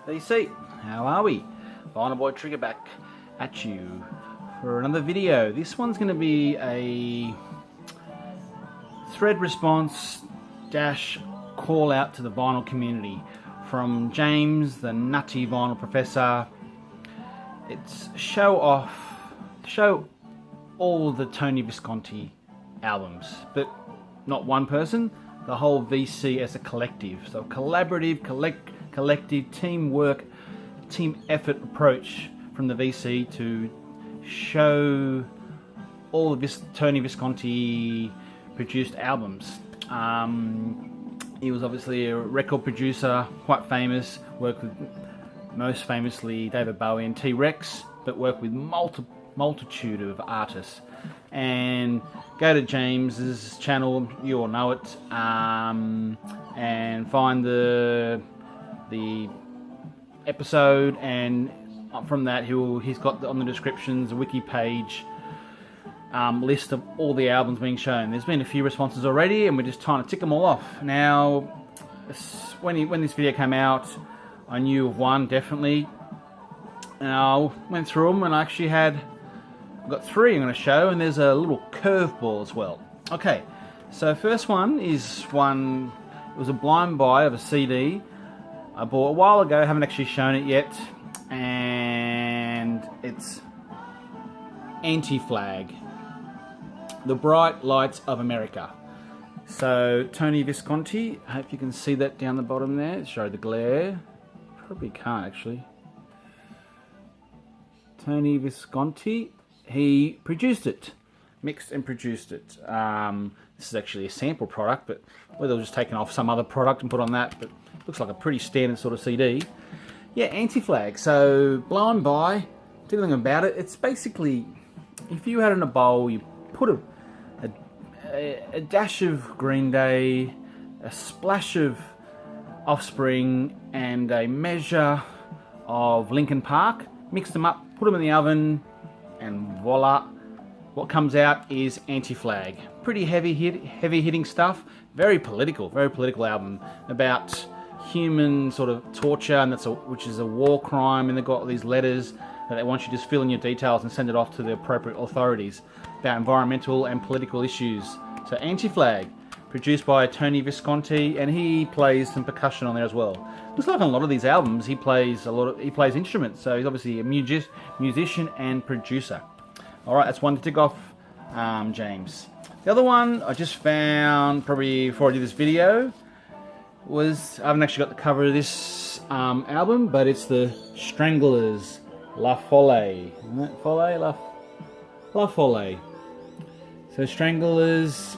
VC, how are we? Vinyl Boy Trigger back at you for another video. This one's going to be a thread response dash call out to the vinyl community from James, the nutty vinyl professor. It's show all the Tony Visconti albums, but not one person, the whole VC as a collective. So collaborative, collective teamwork, team effort approach from the VC to show all of this Tony Visconti produced albums. He was obviously a record producer, quite famous, worked with most famously David Bowie and T-Rex, but worked with multitude of artists. And go to James's channel, you all know it, and find the episode, and from that he's got on the descriptions a wiki page list of all the albums being shown. There's been a few responses already, and we're just trying to tick them all off. Now, when this video came out, I knew of one definitely, and I went through them, and I actually I've got three I'm going to show, and there's a little curveball as well. Okay, so first one is it was a blind buy of a CD I bought a while ago, haven't actually shown it yet, and it's AntiFlag, The Bright Lights of America. So Tony Visconti, I hope you can see that down the bottom there, show the glare, probably can't actually. Tony Visconti, he produced it, mixed and produced it. This is actually a sample product, but whether it was just taken off some other product and put on that, but it looks like a pretty standard sort of CD. Yeah, AntiFlag. So blown by, did nothing about it. It's basically, if you had in a bowl, you put a dash of Green Day, a splash of Offspring, and a measure of Linkin Park, mix them up, put them in the oven, and voila, what comes out is AntiFlag. Pretty heavy hitting stuff, very political album about human sort of torture, and which is a war crime, and they've got all these letters that they want you to just fill in your details and send it off to the appropriate authorities about environmental and political issues. So AntiFlag, produced by Tony Visconti, and he plays some percussion on there as well. Looks like on a lot of these albums he plays instruments, so he's obviously a musician and producer. Alright, that's one to tick off, James. The other one I just found probably before I did this video was, I haven't actually got the cover of this album, but it's the Stranglers, La Folie. Isn't that Folie? La Folie. So Stranglers,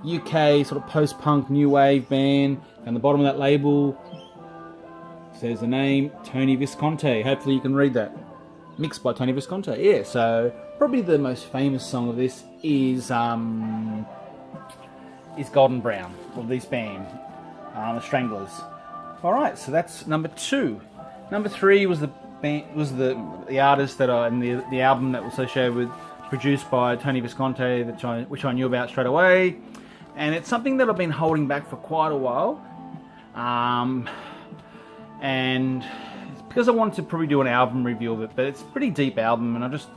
UK sort of post-punk new wave band, and the bottom of that label says the name Tony Visconti. Hopefully you can read that. Mixed by Tony Visconti. Yeah, so probably the most famous song of this is Golden Brown of this band, the Stranglers. All right, so that's number two. Number three was the artist and the album that was associated with, produced by Tony Visconti, which I knew about straight away. And it's something that I've been holding back for quite a while. And it's because I wanted to probably do an album review of it, but it's a pretty deep album, and I just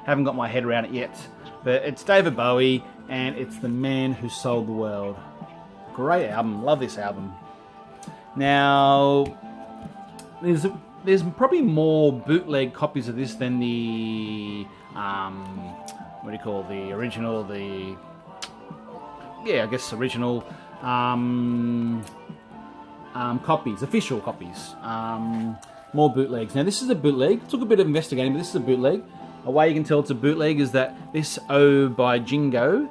haven't got my head around it yet. But it's David Bowie, and it's The Man Who Sold the World. Great album, love this album. Now, there's probably more bootleg copies of this than the the original, original copies, official copies. More bootlegs. Now this is a bootleg. It took a bit of investigating, but this is a bootleg. A way you can tell it's a bootleg is that this O by Jingo,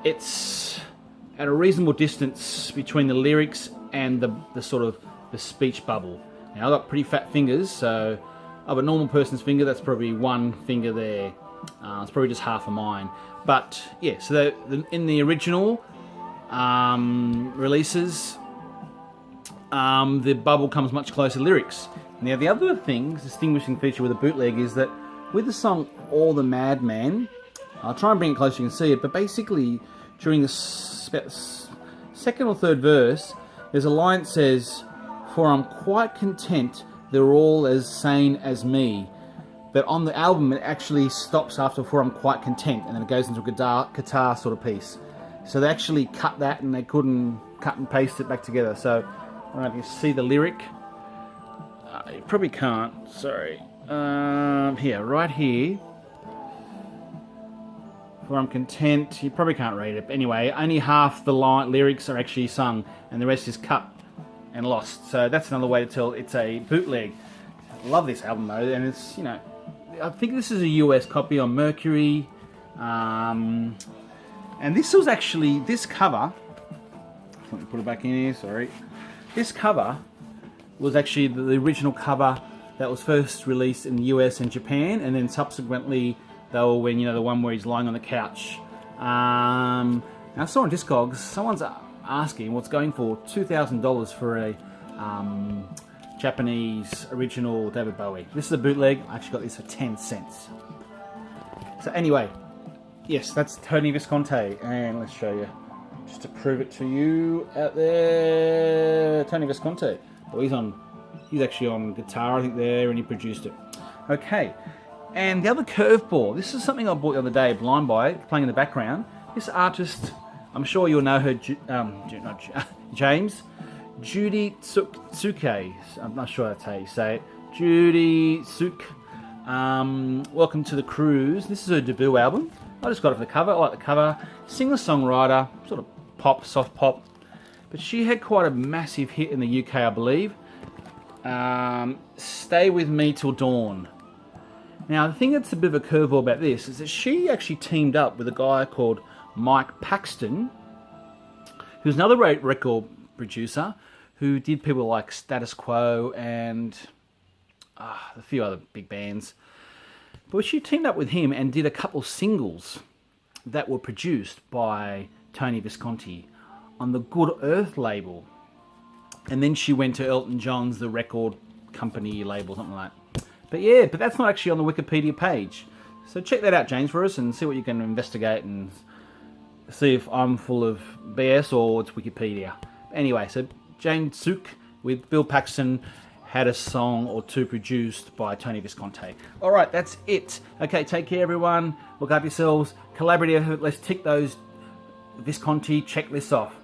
it's at a reasonable distance between the lyrics and the sort of the speech bubble. Now I've got pretty fat fingers, so of a normal person's finger, that's probably one finger there. It's probably just half of mine. But yeah, so in the original releases, the bubble comes much closer to lyrics. Now the other distinguishing feature with a bootleg is that with the song All the Madman, I'll try and bring it closer so you can see it, but basically during the second or third verse, there's a line that says, For I'm quite content they're all as sane as me. But on the album it actually stops after For I'm Quite Content, and then it goes into a guitar sort of piece. So they actually cut that and they couldn't cut and paste it back together. So I don't know if you see the lyric. You probably can't, sorry. Here, right here. For I'm content, you probably can't read it. But anyway, only half the lyrics are actually sung and the rest is cut and lost. So that's another way to tell it's a bootleg. I love this album though, and it's, you know, I think this is a US copy on Mercury. And this was actually, this cover, let me put it back in here, sorry. This cover was actually the original cover that was first released in the US and Japan, and then subsequently they were when, you know, the one where he's lying on the couch. Now I saw on Discogs, someone's asking what's going for $2,000 for a Japanese original David Bowie. This is a bootleg. I actually got this for 10 cents. So anyway, yes, that's Tony Visconti, and let's show you, just to prove it to you out there, Tony Visconti. Well, he's actually on guitar, I think, there, and he produced it. Okay, and the other curveball, this is something I bought the other day, Blind Buy, playing in the background. This artist, I'm sure you'll know her, James, Judy Tsuke. I'm not sure that's how you say it. Judy Tsuke. Welcome to the Cruise. This is her debut album. I just got it for the cover. I like the cover. Singer-songwriter, sort of pop, soft pop. But she had quite a massive hit in the UK, I believe. Stay With Me Till Dawn. Now, the thing that's a bit of a curveball about this is that she actually teamed up with a guy called Mike Paxton, who's another record producer who did people like Status Quo and a few other big bands. But she teamed up with him and did a couple singles that were produced by Tony Visconti on the Good Earth label. And then she went to Elton John's, the record company label, something like that. But yeah, but that's not actually on the Wikipedia page. So check that out, James, for us, and see what you can investigate and see if I'm full of BS or it's Wikipedia. Anyway, so Jane Tsuke with Bill Paxton had a song or two produced by Tony Visconti. All right, that's it. Okay, take care, everyone. Look after yourselves. Collaborative effort. Let's tick those Visconti checklists off.